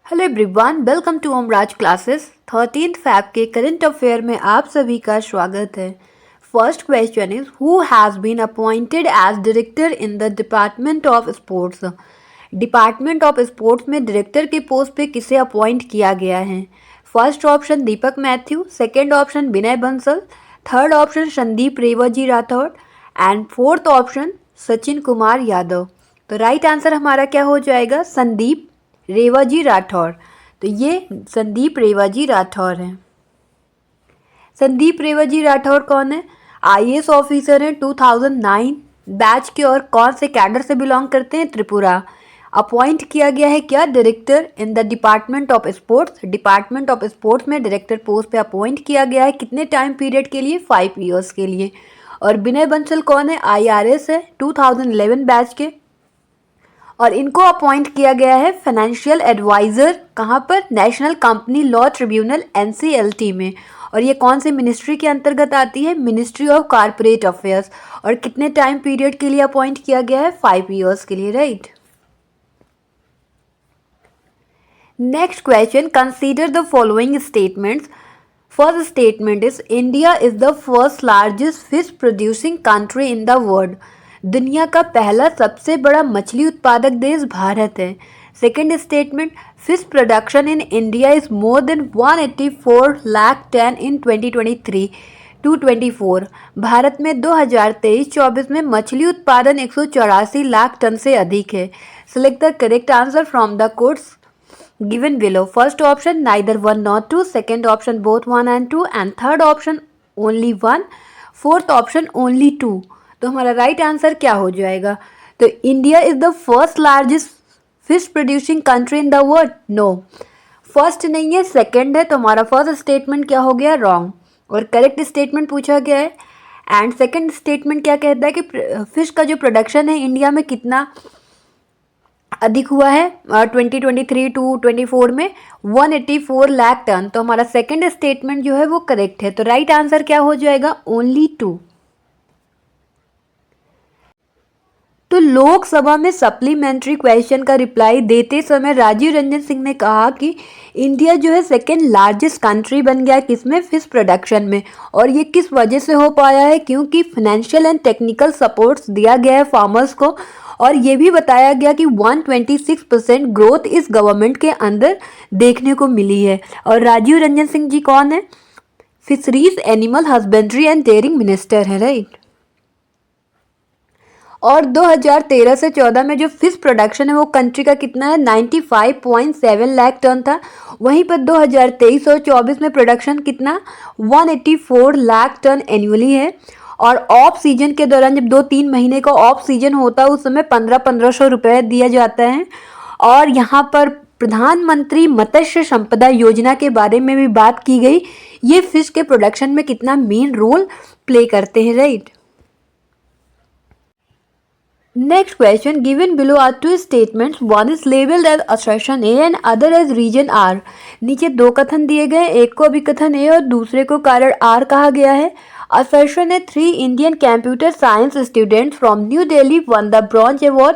Hello everyone, welcome to Omraj classes. 13th Feb के current affair में आप सभी का स्वागत है। First question is who has been appointed as director in the department of sports. Department of sports में director के पोस्ट पे किसे अपॉइंट किया गया है? First option Deepak Mathew, second option Vinay Bansal, third option Sandeep Rewaji Rathore and fourth option Sachin Kumar Yadav. तो राइट आंसर हमारा क्या हो जाएगा? संदीप रेवाजी राठौर। तो ये संदीप रेवाजी राठौर हैं। संदीप रेवाजी राठौर कौन है? आईएएस ऑफिसर हैं, 2009 बैच के और कौन से कैडर से बिलोंग करते हैं? त्रिपुरा। अपॉइंट किया गया है क्या? Director in the department of sports. Department of sports में डायरेक्टर पोस्ट पे अपॉइंट किया गया है। कितने टाइम पीरियड के लिए? 5 ईयर्स के लिए। और विनय बंसल कौन है? आईआरएस है, 2011 बैच के और इनको अपॉइंट किया गया है फाइनेंशियल एडवाइज़र। कहाँ पर? National Company Law Tribunal NCLT में। और ये कौन से मिनिस्ट्री के अंतर्गत आती है? Ministry of corporate affairs. और कितने टाइम पीरियड के लिए अपॉइंट किया गया है? 5 ईयर्स के लिए। Right. Next question, consider the following statements. First statement is India is the first largest fish producing country in the world. दुनिया का पहला सबसे बड़ा मछली उत्पादक देश भारत है। Second statement, fish production in India is more than 184 lakh tonne इन 2023-24। भारत में 2023-24 में मछली उत्पादन 184 लाख टन से अधिक है। Select the correct answer from the codes given below. First option neither 1 nor 2, second option both 1 and 2 and third option only 1, fourth option only 2. तो हमारा राइट आंसर क्या हो जाएगा? तो India is the first largest fish producing country in the world. No, first नहीं है, second है। तो हमारा फर्स्ट स्टेटमेंट क्या हो गया? रॉन्ग। और करेक्ट स्टेटमेंट पूछा गया है। एंड सेकंड स्टेटमेंट क्या कहता है कि फिश का जो प्रोडक्शन है इंडिया में कितना अधिक हुआ है 2023-24 में 184 लाख टन। तो हमारा सेकंड स्टेटमेंट जो है वो करेक्ट है। तो राइट आंसर क्या हो जाएगा? ओनली 2। तो लोकसभा में सप्लीमेंट्री क्वेश्चन का रिप्लाई देते समय राजीव रंजन सिंह ने कहा कि इंडिया जो है सेकेंड लार्जेस्ट कंट्री बन गया किसमें? फिश प्रोडक्शन में। और ये किस वजह से हो पाया है? क्योंकि फाइनेंशियल एंड टेक्निकल सपोर्ट्स दिया गया है फार्मर्स को। और ये भी बताया गया कि 126% ग्रोथ इस गवर्नमेंट के अंदर देखने को मिली है। और राजीव रंजन सिंह जी कौन है? Fisheries, animal husbandry and dairying minister है। राइट। और 2013 से 14 में जो फिश प्रोडक्शन है वो कंट्री का कितना है? 95.7 लाख टन था। वहीं पर 2023 और 24 में प्रोडक्शन कितना? 184 लाख टन एनुअली है। और ऑफ सीजन के दौरान जब 2-3 महीने का ऑफ सीजन होता है उस समय 1500 रुपये दिया जाता है। और यहाँ पर प्रधानमंत्री मत्स्य संपदा योजना के बारे में भी बात की गई। ये फिश के प्रोडक्शन में कितना मेन रोल प्ले करते हैं। Right. Next question, given below are two statements. One is labeled as assertion A and other as region R. नीचे दो कथन दिए गए, एक को अभिकथन A और दूसरे को कारण R कहा गया है। Assertion है 3 Indian computer science students from New Delhi won the bronze award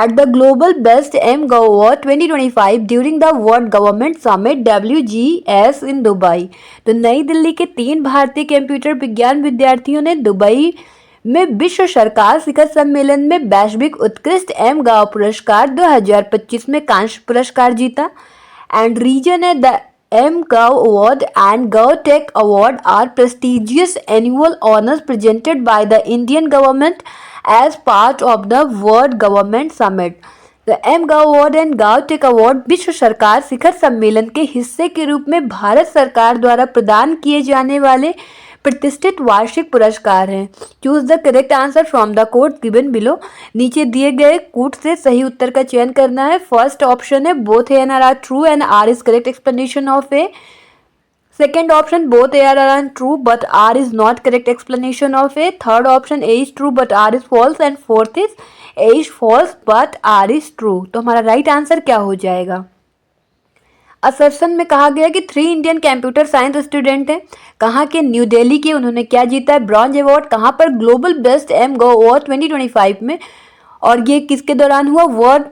at the Global Best MGov Award 2025 during the World Government Summit WGS in Dubai. तो नई दिल्ली के 3 भारतीय कंप्यूटर विज्ञान विद्यार्थियों ने दुबई में विश्व सरकार शिखर सम्मेलन में वैश्विक उत्कृष्ट MGov पुरस्कार 2025 में कांस्य पुरस्कार जीता। एंड रीजन है the MGov award and GovTech award are prestigious annual honours presented by the Indian government as part of the World Government Summit. The MGov award and GovTech award विश्व सरकार शिखर सम्मेलन के हिस्से के रूप में भारत सरकार द्वारा प्रदान किए जाने वाले प्रतिष्ठित वार्षिक पुरस्कार हैं। Choose the correct answer from the code given below. नीचे दिए गए कोड से सही उत्तर का चयन करना है। फर्स्ट ऑप्शन है both A and R true and R is correct explanation of A. Second option both A R true but R is not correct explanation of A. Third option A is true but R is false and fourth is A is false but R is true. तो हमारा right answer क्या हो जाएगा? Assertion में कहा गया कि 3 Indian computer science student हैं। कहाँ के? न्यू दिल्ली के। उन्होंने क्या जीता है? Bronze award. कहाँ पर? ग्लोबल बेस्ट MGov अवार्ड 2025 में। और ये किसके दौरान हुआ? वर्ल्ड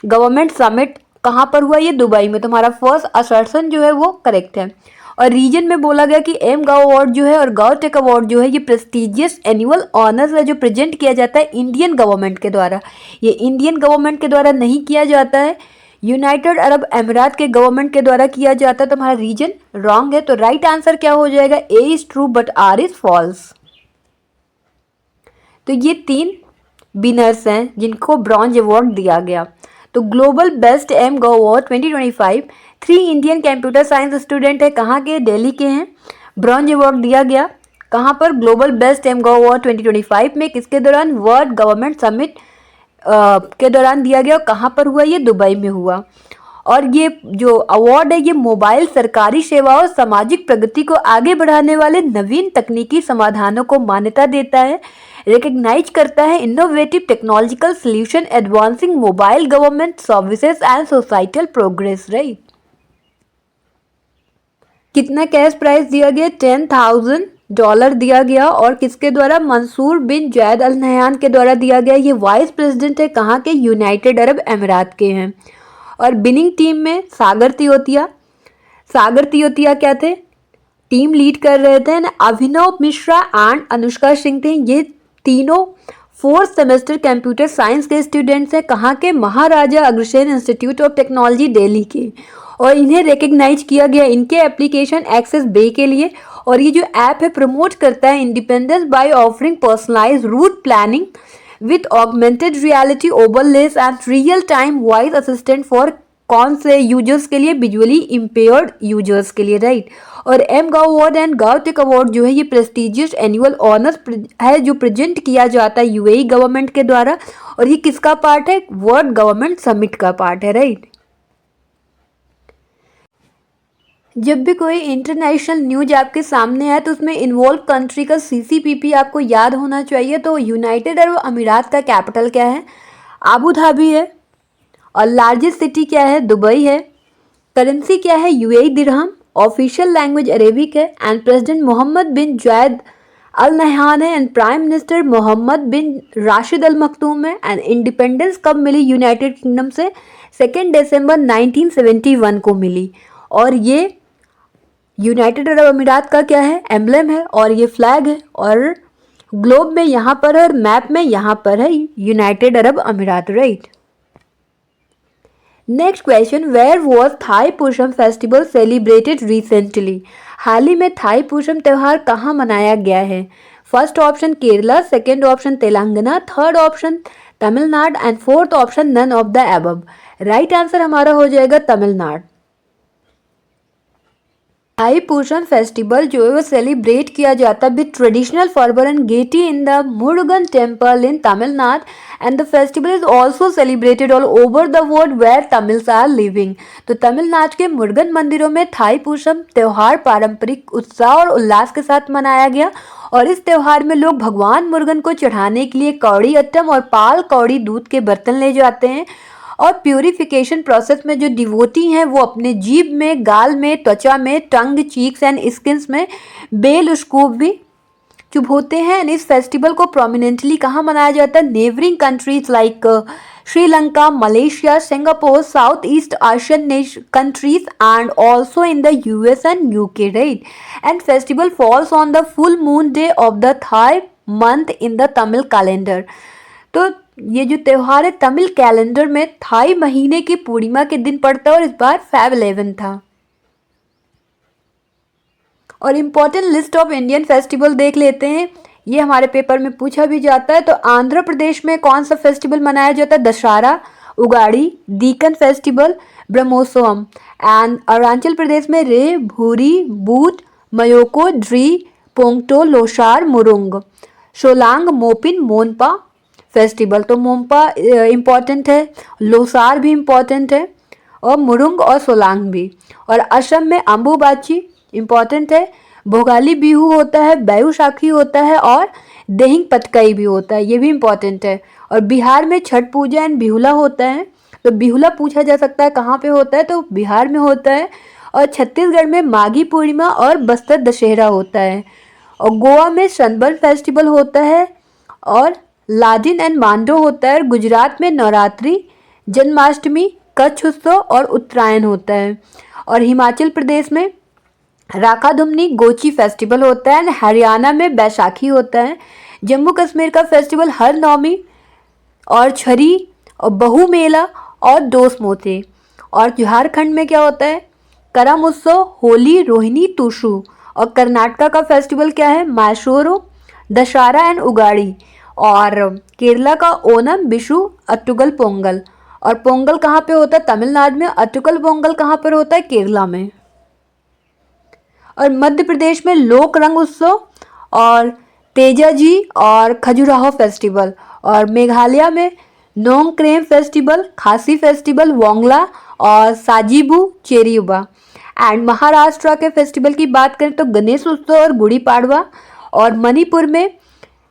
गवर्नमेंट समिट कहाँ पर हुआ? ये दुबई में। तुम्हारा फर्स्ट असर्शन जो है वो करेक्ट है। और रीजन में बोला गया कि एम गाओ अवार्ड जो है और गाओ टेक अवार्ड जो है ये प्रेस्टिजियस एनुअल ऑनर्स है जो प्रेजेंट किया जाता है इंडियन गवर्नमेंट के द्वारा। ये इंडियन गवर्नमेंट के द्वारा नहीं किया जाता है, यूनाइटेड अरब अमीरात के गवर्नमेंट के द्वारा किया जाता है। तुम्हारा रीजन रॉन्ग है, तो राइट आंसर क्या हो जाएगा? A is true but R is false. तो ये 3 विनर्स हैं जिनको ब्रॉन्ज अवार्ड दिया गया। तो ग्लोबल बेस्ट एम गो award 2025 3 Indian computer science student है, कहाँ के? दिल्ली के हैं। ब्रॉन्ज अवार्ड दिया गया कहाँ पर? ग्लोबल बेस्ट एम गो अवार्ड 2025 में। किसके दौरान? वर्ल्ड गवर्नमेंट समिट के दौरान दिया गया। कहाँ पर हुआ? ये दुबई में हुआ। और ये जो अवार्ड है ये मोबाइल सरकारी सेवाओं और सामाजिक प्रगति को आगे बढ़ाने वाले नवीन तकनीकी समाधानों को मान्यता देता है, रिकग्नाइज करता है innovative technological solution advancing mobile government services and societal progress, right. कितना कैश प्राइस दिया गया? $10,000 दिया गया। और किसके द्वारा? मंसूर बिन जायद अल नहयान के द्वारा दिया गया। ये वाइस प्रेसिडेंट है, कहाँ के? यूनाइटेड अरब अमीरात के हैं। और विनिंग टीम में सागर तियोतिया क्या थे? टीम लीड कर रहे थे। अभिनव मिश्रा एंड अनुष्का सिंह थे। ये तीनों 4th सेमेस्टर कंप्यूटर साइंस के स्टूडेंट्स हैं, कहाँ के? Maharaja Agrasen institute of technology Delhi के। और इन्हें रिकग्नाइज किया गया इनके एप्लीकेशन एक्सेस बे के लिए। और ये जो ऐप है प्रमोट करता है independence by offering personalised route planning with augmented reality overlays and real time voice assistant for कौन से यूजर्स के लिए? विजुअली इम्पेयर्ड यूजर्स के लिए, राइट। और एम गाओ अवार्ड एंड गाओ टेक अवार्ड जो है ये प्रेस्टिजियस एनुअल ऑनर्स है जो प्रेजेंट किया जाता है यूएई गवर्नमेंट के द्वारा। और ये किसका पार्ट है? वर्ल्ड गवर्नमेंट समिट का पार्ट है, राइट। जब भी कोई इंटरनेशनल न्यूज आपके सामने आए तो उसमें इन्वॉल्व कंट्री का सीसीपीपी आपको याद होना चाहिए। तो यूनाइटेड अरब अमीरात का कैपिटल क्या है? आबू धाबी है। और लार्जेस्ट सिटी क्या है? दुबई है। करेंसी क्या है? यूएई दिरहम। ऑफिशियल लैंग्वेज अरेबिक है। एंड प्रेसिडेंट मोहम्मद बिन जायद अल नहयान है। एंड प्राइम मिनिस्टर मोहम्मद बिन राशिद अल मखदूम है। एंड इंडिपेंडेंस कब मिली यूनाइटेड किंगडम से? 2 दिसंबर 1971 को मिली। और ये यूनाइटेड अरब अमीरात का क्या है? एम्बलम है। और ये फ्लैग है। और ग्लोब में यहाँ पर है और मैप में यहाँ पर है United Arab Emirates, right. Next question, where was Thai Pusam festival celebrated recently? हाल ही में थाई पुषम त्यौहार कहाँ मनाया गया है? First option Kerala, second option Telangana, third option Tamil Nadu and fourth option none of the above. Right answer हमारा हो जाएगा तमिलनाडु। थाई पुषम फेस्टिवल जो है वो सेलिब्रेट किया जाता है with traditional fervour and gaiety in the Murugan temple in Tamil Nadu and the festival is also celebrated all over the world where Tamils are living. तो तमिलनाडु के मुरुगन मंदिरों में थाई पुषम त्यौहार पारंपरिक उत्साह और उल्लास के साथ मनाया गया। और इस त्यौहार में लोग भगवान मुरुगन को चढ़ाने के लिए कौड़ी अट्टम और पाल कौड़ी दूध के बर्तन ले जाते हैं। और प्यूरिफिकेशन प्रोसेस में जो डिवोटी हैं वो अपने जीभ में, गाल में, त्वचा में, टंग, चीक्स एंड स्किन्स में बेल स्कूप भी चुभोते हैं। इस फेस्टिवल को प्रोमिनेंटली कहाँ मनाया जाता है? Neighbouring countries like Sri Lanka, Malaysia, Singapore, South East Asian countries and also in the US and UK, right. And festival falls on the full moon day of the Thai month in the Tamil calendar. तो ये जो त्यौहार है Tamil calendar में Thai महीने की पूर्णिमा के दिन पड़ता है और इस बार Feb 11 था। और important list of Indian festival देख लेते हैं, ये हमारे पेपर में पूछा भी जाता है। तो आंध्र प्रदेश में कौन सा फेस्टिवल मनाया जाता है? दशहरा, उगाड़ी, दीकन फेस्टिवल, ब्रह्मोत्सवम। एंड अरुणाचल प्रदेश में रे, भूरी, बूट, मयोको, ड्री, पोंगटो, लोसार, मुरुंग। सोलांग, मोपिन, मोनपा फेस्टिवल। तो मोनपा इम्पॉर्टेंट है, लोसार भी इम्पॉर्टेंट है और मुरुंग और सोलांग भी। और असम में अम्बुबाची इम्पॉर्टेंट है, भोगाली बिहू होता है, बैसाखी होता है और देहिंग पटकई भी होता है, ये भी इम्पॉर्टेंट है। और बिहार में छठ पूजा एंड बिहुला होता है। तो बिहुला पूछा जा सकता है कहाँ पे होता है? तो बिहार में होता है। और छत्तीसगढ़ में माघी पूर्णिमा और बस्तर दशहरा होता है। और गोवा में सनबर्न फेस्टिवल होता है और लाडिन एंड मांडो होता है। गुजरात में नवरात्रि, जन्माष्टमी, कच्छ उत्सव और उत्तरायण होता है। और हिमाचल प्रदेश में राखाधुमनी गोची फेस्टिवल होता है। हरियाणा में बैसाखी होता है। जम्मू कश्मीर का फेस्टिवल हर नौमी और छरी और बहु मेला और दोस मोते। और झारखंड में क्या होता है, करम उत्सव, होली, रोहिणी, टूसू। और कर्नाटका का फेस्टिवल क्या है, मैसूरो, दशहरा एंड उगाड़ी। और केरला का ओनम, विशु, अट्टुगल पोंगल। और पोंगल कहाँ पे होता है, तमिलनाडु में। अट्टुगल पोंगल कहाँ पर होता है, केरला में। और मध्य प्रदेश में लोक रंग उत्सव और तेजाजी और खजुराहो फेस्टिवल। और मेघालय में नोंगक्रेम फेस्टिवल, खासी फेस्टिवल, वोंगला और साजिबू चेरियुबा। एंड महाराष्ट्र के फेस्टिवल की बात करें तो गणेश उत्सव और गुड़ी पाड़वा। और मणिपुर में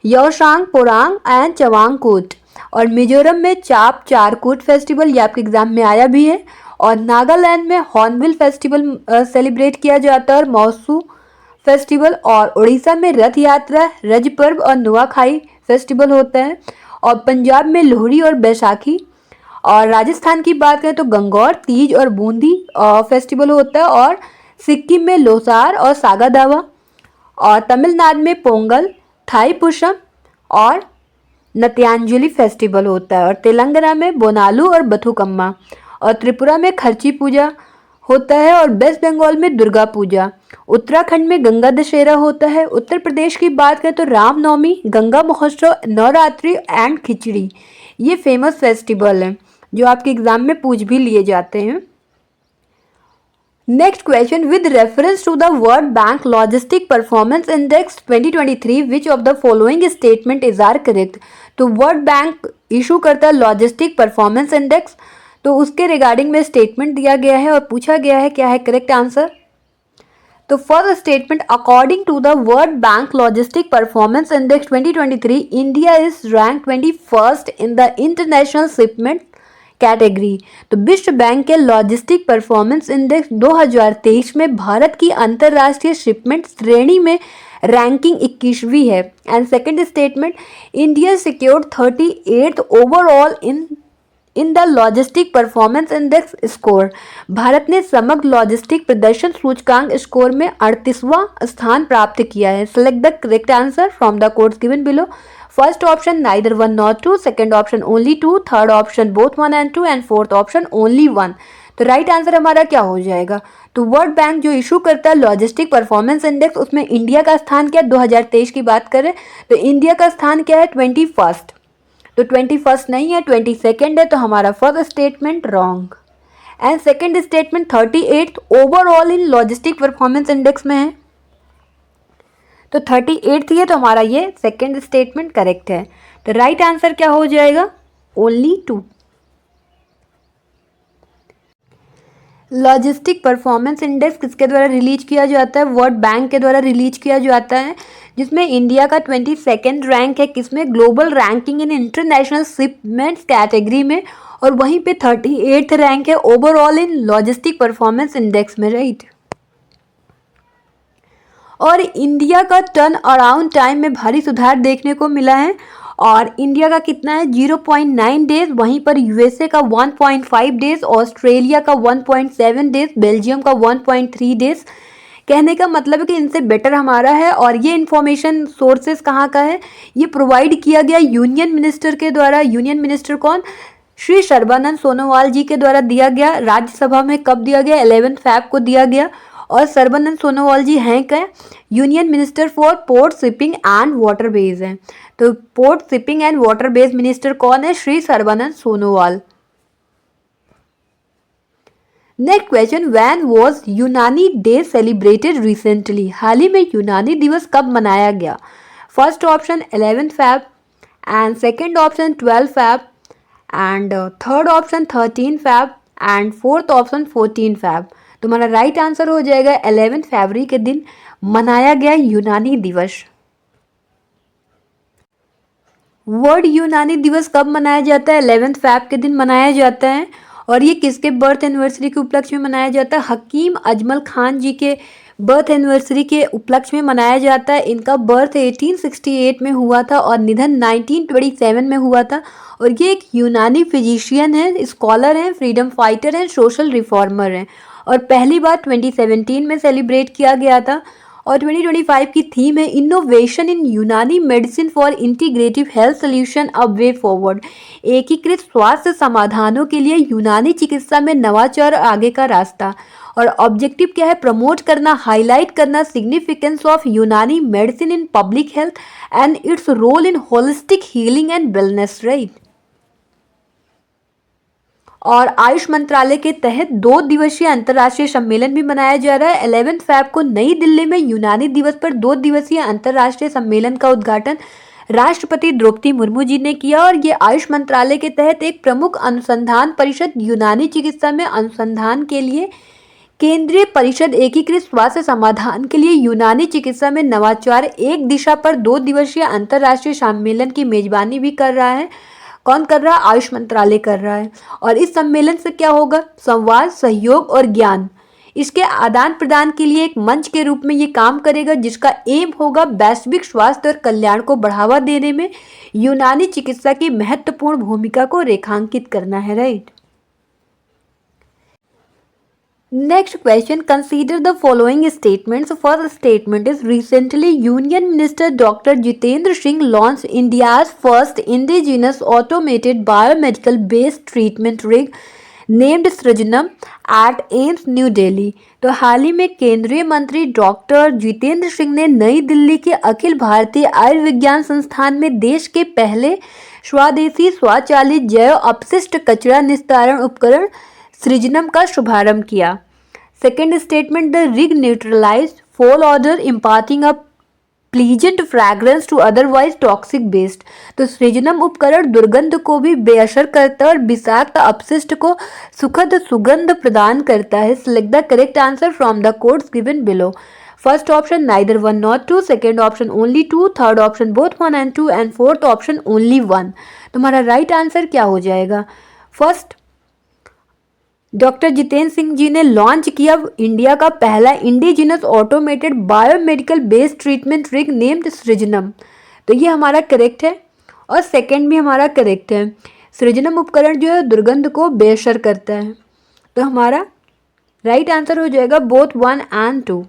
योशांग पोरांग एंड चवांगकुट। और मिजोरम में चाप चारकूट फेस्टिवल, ये आपके एग्जाम में आया भी है। और नागालैंड में हॉर्नबिल फेस्टिवल सेलिब्रेट किया जाता है और मौसू फेस्टिवल। और उड़ीसा में रथ यात्रा, रज पर्व और नुआखाई फेस्टिवल होता है। और पंजाब में लोहड़ी और बैसाखी। और राजस्थान की बात करें तो गंगौर, तीज और बूंदी फेस्टिवल होता है। और सिक्किम में लोसार और सागा दावा। और तमिलनाडु में पोंगल, थाई पुषम और नत्यांजलि फेस्टिवल होता है। और तेलंगाना में बोनालू और बथुकम्मा। और त्रिपुरा में खर्ची पूजा होता है। और वेस्ट बंगाल में दुर्गा पूजा। उत्तराखंड में गंगा दशहरा होता है। उत्तर प्रदेश की बात करें तो रामनवमी, गंगा महोत्सव, नवरात्रि एंड खिचड़ी, ये फेमस फेस्टिवल हैं जो आपके एग्जाम में पूछ भी लिए जाते हैं। Next question, with reference to the World Bank logistic performance index 2023 which of the following statement is are correct. तो वर्ल्ड बैंक इशू करता है लॉजिस्टिक परफॉर्मेंस इंडेक्स, तो उसके रिगार्डिंग में स्टेटमेंट दिया गया है और पूछा गया है क्या है करेक्ट आंसर। तो first statement, according to the World Bank logistic performance index 2023 India is rank 21st in the international shipment category. तो विश्व बैंक के लॉजिस्टिक परफॉर्मेंस इंडेक्स 2023 में भारत की अंतर्राष्ट्रीय शिपमेंट श्रेणी में रैंकिंग 21वीं है। And second statement, India secured 38th overall in the logistic performance index score. Bharat ने समग्र लॉजिस्टिक प्रदर्शन सूचकांक स्कोर में 38वां स्थान प्राप्त किया है। Select the correct answer from the codes given below. First option neither 1 nor 2, second option only 2, third option both 1 and 2 and fourth option only 1। तो राइट आंसर हमारा क्या हो जाएगा। तो वर्ल्ड बैंक जो इशू करता है लॉजिस्टिक परफॉर्मेंस इंडेक्स, उसमें इंडिया का स्थान क्या है, 2023 की बात करें तो इंडिया का स्थान क्या है 21st। तो 21st नहीं है, 22nd है। तो हमारा first statement wrong. And second statement 38th overall in logistic performance index में है, तो 38th ही है। तो हमारा ये सेकंड स्टेटमेंट करेक्ट है। तो राइट आंसर क्या हो जाएगा, ओनली 2। लॉजिस्टिक परफॉर्मेंस इंडेक्स किसके द्वारा रिलीज किया जाता है, वर्ल्ड बैंक के द्वारा रिलीज किया जाता है, जिसमें इंडिया का 22nd रैंक है किसमें, global ranking in international shipments category में। और वहीं पे 38th रैंक है ओवरऑल इन लॉजिस्टिक परफॉर्मेंस इंडेक्स में, राइट। और इंडिया का टर्न अराउंड टाइम में भारी सुधार देखने को मिला है। और इंडिया का कितना है 0.9 डेज, वहीं पर यूएसए का 1.5 डेज, ऑस्ट्रेलिया का 1.7 डेज, बेल्जियम का 1.3 डेज। कहने का मतलब है कि इनसे बेटर हमारा है। और ये इन्फॉर्मेशन सोर्सेज कहाँ का है, ये प्रोवाइड किया गया यूनियन मिनिस्टर के द्वारा। यूनियन मिनिस्टर कौन, श्री सर्बानंद सोनोवाल जी के द्वारा दिया गया। राज्यसभा में कब दिया गया, 11 फरवरी को दिया गया। और सर्बानंद सोनोवाल जी हैं क्या, union minister for port shipping and waterways हैं। तो port shipping and waterways minister कौन है, Shri Sarbananda Sonowal. Next question, when was यूनानी डे सेलिब्रेटेड रिसेंटली। हाल ही में यूनानी दिवस कब मनाया गया। First option 11 February and second option 12 February and third option 13 February and fourth option 14 फरवरी। तो हमारा राइट आंसर हो जाएगा 11 फरवरी के दिन मनाया गया यूनानी दिवस। वर्ल्ड यूनानी दिवस कब मनाया जाता है, 11 फरवरी के दिन मनाया जाता है। और ये किसके बर्थ एनिवर्सरी के उपलक्ष्य में मनाया जाता है? हकीम अजमल खान जी के बर्थ एनिवर्सरी के उपलक्ष्य में मनाया जाता है। इनका बर्थ 1868 में हुआ था और निधन 1927 में हुआ था। और ये एक यूनानी फिजिशियन है, स्कॉलर हैं, फ्रीडम फाइटर हैं, सोशल रिफॉर्मर हैं और पहली बार 2017 में सेलिब्रेट किया गया था। और 2025 की थीम है इनोवेशन इन यूनानी medicine for integrative health solution a way forward. एकीकृत स्वास्थ्य समाधानों के लिए यूनानी चिकित्सा में नवाचार और आगे का रास्ता। और ऑब्जेक्टिव क्या है? प्रमोट करना, हाईलाइट करना significance of Unani medicine in public health and its role in holistic healing and wellness, right. और आयुष मंत्रालय के तहत 2 दिवसीय अंतर्राष्ट्रीय सम्मेलन भी मनाया जा रहा है। 11 फरवरी को नई दिल्ली में यूनानी दिवस पर 2 दिवसीय अंतर्राष्ट्रीय सम्मेलन का उद्घाटन राष्ट्रपति द्रौपदी मुर्मू जी ने किया। और ये आयुष मंत्रालय के तहत एक प्रमुख अनुसंधान परिषद यूनानी चिकित्सा में अनुसंधान के लिए केंद्रीय परिषद एकीकृत स्वास्थ्य समाधान के लिए यूनानी चिकित्सा में नवाचार एक दिशा पर 2 दिवसीय अंतर्राष्ट्रीय सम्मेलन की मेजबानी भी कर रहा है। कौन कर रहा है? आयुष मंत्रालय कर रहा है। और इस सम्मेलन से क्या होगा? संवाद, सहयोग और ज्ञान इसके आदान प्रदान के लिए एक मंच के रूप में ये काम करेगा, जिसका एम होगा वैश्विक स्वास्थ्य और कल्याण को बढ़ावा देने में यूनानी चिकित्सा की महत्वपूर्ण भूमिका को रेखांकित करना है, right. Next question, consider the following statements. First statement is recently Union Minister Dr. Jitendra Singh launched India's first indigenous automated biomedical based treatment rig named Srijanam at AIIMS New Delhi. तो हाल ही में केंद्रीय मंत्री doctor Jitendra Singh ने नई दिल्ली के अखिल भारतीय आयुर्विज्ञान संस्थान में देश के पहले स्वदेशी स्वचालित जैव अपशिष्ट कचरा निस्तारण उपकरण सृजनम का शुभारंभ किया। Second statement, the rig neutralise foul odour imparting a pleasant fragrance to otherwise toxic waste. तो सृजनम उपकरण दुर्गंध को भी बेअसर करता है और विषाक्त अपशिष्ट को सुखद सुगंध प्रदान करता है। Select the correct answer from the codes given below. First option neither 1 not 2, second option only 2, third option both 1 and 2 and fourth option only 1। तुम्हारा राइट आंसर क्या हो जाएगा? फर्स्ट, डॉक्टर जितेंद्र सिंह जी ने लॉन्च किया इंडिया का पहला indigenous automated biomedical based treatment rig named Srijanam. तो ये हमारा करेक्ट है और सेकंड भी हमारा करेक्ट है। सृजनम उपकरण जो है दुर्गंध को बेअसर करता है। तो हमारा राइट आंसर हो जाएगा बोथ 1 and 2।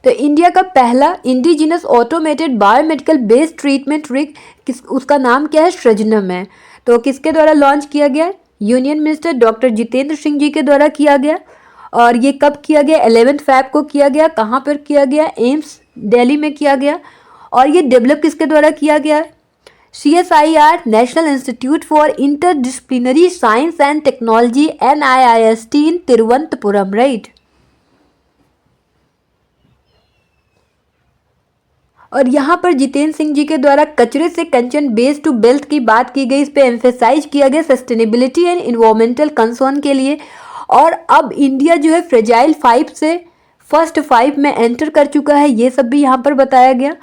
तो इंडिया का पहला indigenous automated biomedical based treatment rig उसका नाम क्या है? सृजनम है। तो किसके द्वारा लॉन्च किया गया? Union minister doctor Jitendra Singh ji के द्वारा किया गया। और ये कब किया गया? 11 फरवरी को किया गया। कहाँ पर किया गया? एम्स दिल्ली में किया गया। और ये डेवलप किसके द्वारा किया गया है? CSIR national institute for interdisciplinary science and technology NIIST in Thiruvananthapuram, right. और यहाँ पर जितेंद्र सिंह जी के द्वारा कचरे से कंचन बेस्ड टू वेल्थ की बात की गई। इस पे एम्फेसाइज किया गया सस्टेनेबिलिटी एंड इन्वायरमेंटल कंसर्न के लिए। और अब इंडिया जो है फ्रेजाइल 5 से फर्स्ट 5 में एंटर कर चुका है, ये सब भी यहाँ पर बताया गया।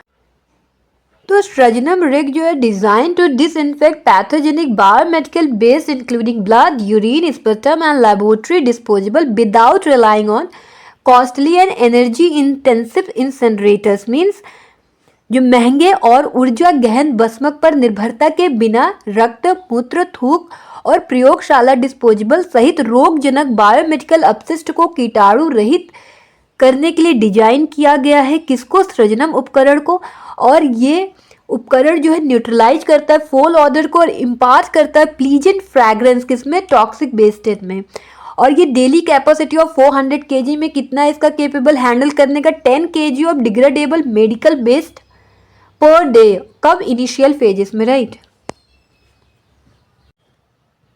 तो सृजनम रिग जो है design to disinfect pathogenic biomedical based including blood, urine, sputum and laboratory disposable without relying on costly and energy intensive incinerators. Means जो महंगे और ऊर्जा गहन भस्मक पर निर्भरता के बिना रक्त, मूत्र, थूक और प्रयोगशाला डिस्पोजेबल सहित रोगजनक बायोमेडिकल अपशिष्ट को कीटाणु रहित करने के लिए डिजाइन किया गया है। किसको? सृजनम उपकरण को। और ये उपकरण जो है न्यूट्रलाइज करता है फॉल ऑर्डर को और इम्पार्ट करता है प्लीजेंट फ्रैग्रेंस किसमें? टॉक्सिक वेस्टेज में। और ये डेली कैपेसिटी ऑफ 400 kg में कितना है इसका केपेबल हैंडल करने का? 10 kg of degradable medical waste per day. कब? इनिशियल फेजेस में, right.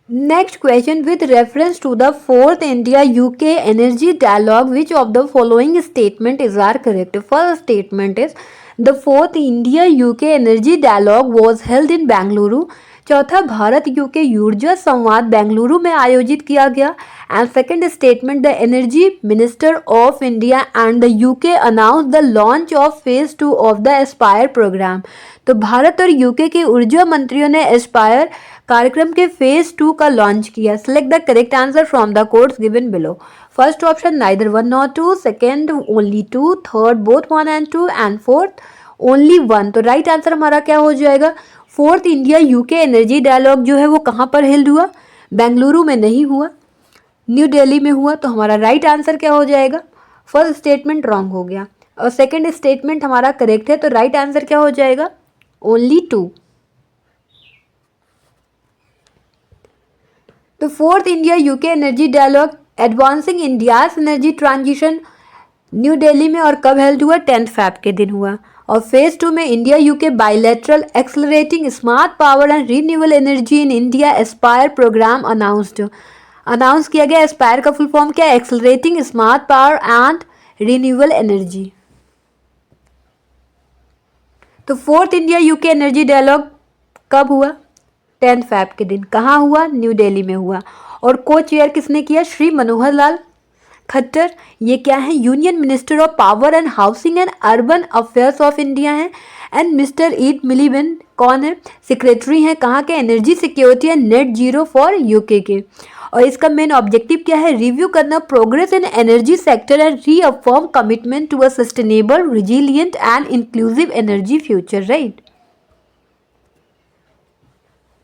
Next question, with reference to the 4th India UK energy dialogue which of the following statement is are correct? First statement is the 4th India UK energy dialogue was held in Bengaluru. चौथा, Bharat UK ऊर्जा संवाद बेंगलुरु में आयोजित किया गया। And second statement, the energy minister of India and the UK announce the launch of phase 2 of the ASPIRE programme. तो भारत और UK के ऊर्जा मंत्रियों ने एस्पायर कार्यक्रम के फेज 2 का लॉन्च किया? Select the correct answer from the codes given below. First option neither 1 nor 2, second only 2, third both 1 and 2 and fourth only 1। तो राइट आंसर हमारा क्या हो जाएगा? Fourth India UK energy dialogue जो है वो कहाँ पर हेल्ड हुआ? बेंगलुरु में नहीं हुआ, न्यू दिल्ली में हुआ। तो हमारा राइट आंसर क्या हो जाएगा? फर्स्ट स्टेटमेंट रॉन्ग हो गया और सेकंड स्टेटमेंट हमारा करेक्ट है। तो राइट आंसर क्या हो जाएगा? ओनली 2। तो fourth India UK energy dialogue advancing India's energy transition New Delhi में और कब हेल्ड हुआ? 10 Feb के दिन हुआ। और फेज 2 में India UK bilateral accelerating smart power and renewable energy in India ASPIRE programme announce किया गया। एस्पायर का फुल फॉर्म क्या है? Accelerating smart power and renewable energy. तो fourth India UK energy dialogue कब हुआ? 10 Feb के दिन। कहाँ हुआ? न्यू दिल्ली में हुआ। और को चेयर किसने किया? श्री मनोहर लाल खट्टर। ये क्या है? Union minister of power and housing and urban affairs of India है। एंड मिस्टर ईड मिलीबन कौन है? सेक्रेटरी हैं कहाँ के? Energy security and net zero for UK के। और इसका मेन ऑब्जेक्टिव क्या है? रिव्यू करना progress in energy sector and reaffirm commitment to a sustainable resilient and inclusive energy future, right.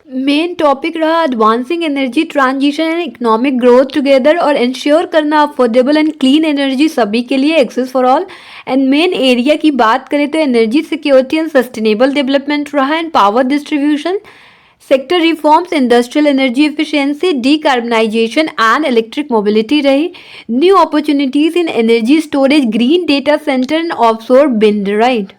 Main topic रहा advancing energy transition and economic growth together और ensure करना affordable and clean energy सभी के लिए, access for all. And main area की बात करें तो energy security and sustainable development रहा and power distribution sector reforms, industrial energy efficiency, decarbonisation and electric mobility रही। New opportunities in energy storage, green data centre and offshore wind, right.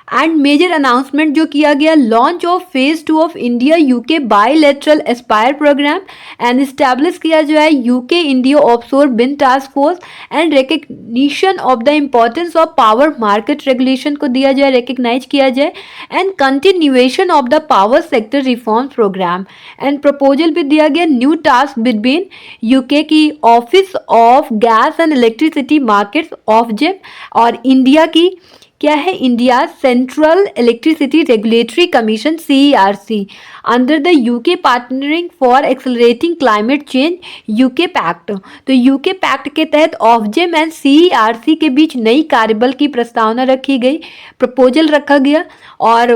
And major announcement जो किया गया, launch of phase 2 of India UK bilateral ASPIRE programme and establish किया जो है UK India offshore wind task force and recognition of the importance of power market regulation को दिया जाए, recognise किया जाए। And continuation of the power sector reform programme and proposal भी दिया गया, न्यू टास्क बिटवीन यूके की office of gas and electricity markets Ofgem और इंडिया की क्या है? India central electricity regulatory commission CERC under the UK partnering for accelerating climate change UK pact. तो UK pact के तहत ऑफजेम एंड CERC के बीच नई कार्यबल की प्रस्तावना रखी गई, प्रपोजल रखा गया। और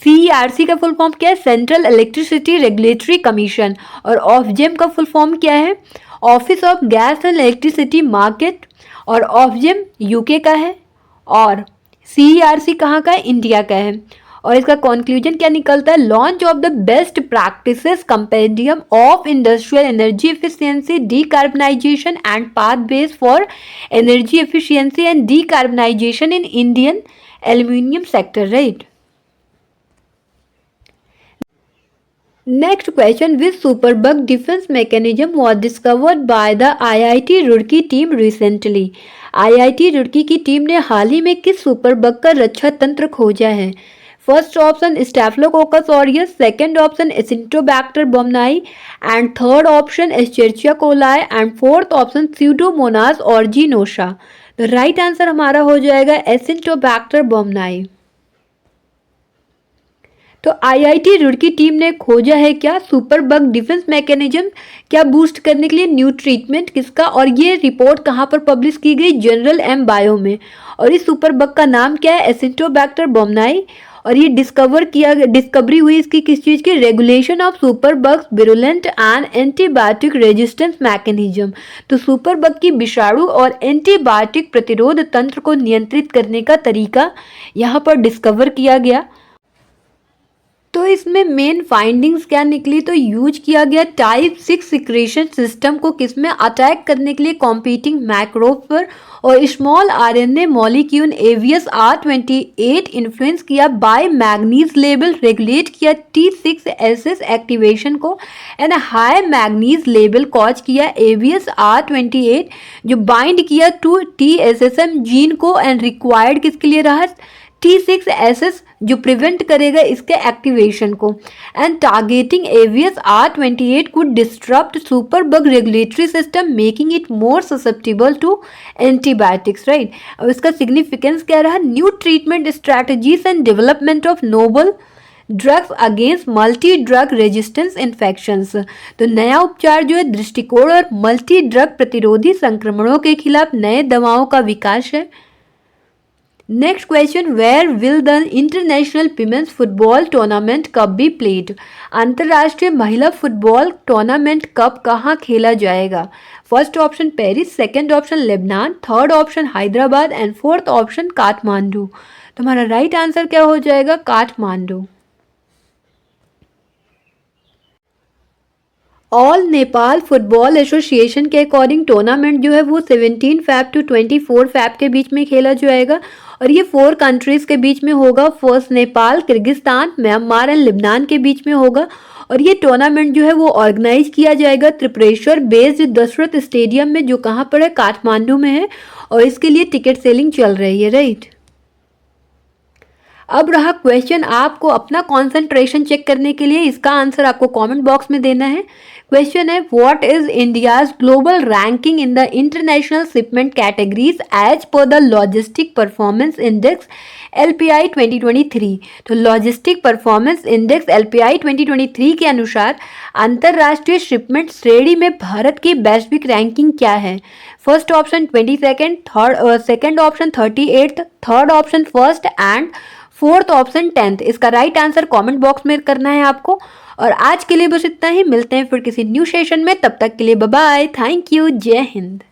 CERC का फुल फॉर्म क्या है? Central electricity regulatory commission. और ऑफजेम का फुल फॉर्म क्या है? Office of gas and electricity market. और ऑफजेम यूके का है और CERC कहाँ का है? इंडिया का है। और इसका कंक्लूजन क्या निकलता है? Launch of the best practices compendium of industrial energy efficiency, decarbonisation and pathways for energy efficiency and decarbonisation in Indian aluminium sector, right. Next question, which superbug defense mechanism was discovered by the IIT Roorkee team recently? IIT Roorkee की team ने हाल ही में किस superbug का रक्षा तंत्र खोजा है? First option Staphylococcus aureus, second option Acinetobacter baumannii and third option Escherichia coli and fourth option Pseudomonas aeruginosa. तो राइट आंसर हमारा हो जाएगा एसिंटोबैक्टर बोमनाई। तो आईआईटी रुड़की टीम ने खोजा है क्या? सुपर बग डिफेंस मैकेनिज्म क्या बूस्ट करने के लिए न्यू ट्रीटमेंट किसका? और ये रिपोर्ट कहाँ पर पब्लिश की गई? जर्नल एम बायो में। और इस सुपर बग का नाम क्या है? एसिंटोबैक्टर बोमनाई। और ये डिस्कवरी हुई इसकी किस चीज़ की? Regulation of super bugs virulent and antibiotic resistance mechanism. तो सुपर बग की विषाणु और एंटीबायोटिक प्रतिरोध तंत्र को नियंत्रित करने का तरीका यहाँ पर डिस्कवर किया गया। तो इसमें मेन फाइंडिंग्स क्या निकली? तो यूज किया गया टाइप 6 सिक्रेशन सिस्टम को किसमें? अटैक करने के लिए कॉम्पीटिंग मैक्रोब पर। और स्मॉल आरएनए मॉलिक्यूल एवियस R28 इन्फ्लुएंस किया बाय मैग्नीज लेवल, रेगुलेट किया T6SS एक्टिवेशन को and high manganese level cause किया एवियस R28 जो बाइंड किया टू TSSM जीन को एंड रिक्वायर्ड किसके लिए रहा? T6SS जो प्रिवेंट करेगा इसके एक्टिवेशन को। एंड टारगेटिंग एवियस R28 could disturb super bug regulatory system making it more susceptible to antibiotics, right. अब इसका सिग्निफिकेंस क्या रहा? New treatment strategies and development of novel drugs against multi drug resistance infections. तो नया उपचार जो है दृष्टिकोण और मल्टी ड्रग प्रतिरोधी संक्रमणों के खिलाफ नए दवाओं का विकास है। Next question, where will the international women's football tournament cup be played. अंतर्राष्ट्रीय महिला फुटबॉल टूर्नामेंट कप कहाँ खेला जाएगा। First option Paris, second option Lebanon, third option Hyderabad and fourth option Kathmandu. तुम्हारा राइट आंसर क्या हो जाएगा, Kathmandu. All Nepal Football Association के अकॉर्डिंग टूर्नामेंट जो है वो 17 फ़ैब टू 24 फ़ैब के बीच में खेला जाएगा और ये 4 कंट्रीज़ के बीच में होगा। First Nepal, Kyrgyzstan, Myanmar and Lebanon के बीच में होगा और ये टूर्नामेंट जो है वो ऑर्गेनाइज किया जाएगा त्रिपुरेश्वर बेस्ड दशरथ स्टेडियम में, जो कहाँ पर है, काठमांडू में है और इसके लिए टिकट सेलिंग चल रही है, राइट। अब रहा क्वेश्चन, आपको अपना कॉन्सेंट्रेशन चेक करने के लिए इसका आंसर आपको कमेंट बॉक्स में देना है। क्वेश्चन है, what is India's global ranking in the international shipment categories as per the logistic performance index LPI 2023। तो लॉजिस्टिक परफॉर्मेंस इंडेक्स LPI 2023 के अनुसार अंतरराष्ट्रीय शिपमेंट श्रेणी में भारत की वैश्विक रैंकिंग क्या है। First option 22nd, second option 38th, third option first and fourth option 10th। इसका राइट आंसर कमेंट बॉक्स में करना है आपको। और आज के लिए बस इतना ही, मिलते हैं फिर किसी न्यू सेशन में, तब तक के लिए बाय बाय, थैंक यू, जय हिंद।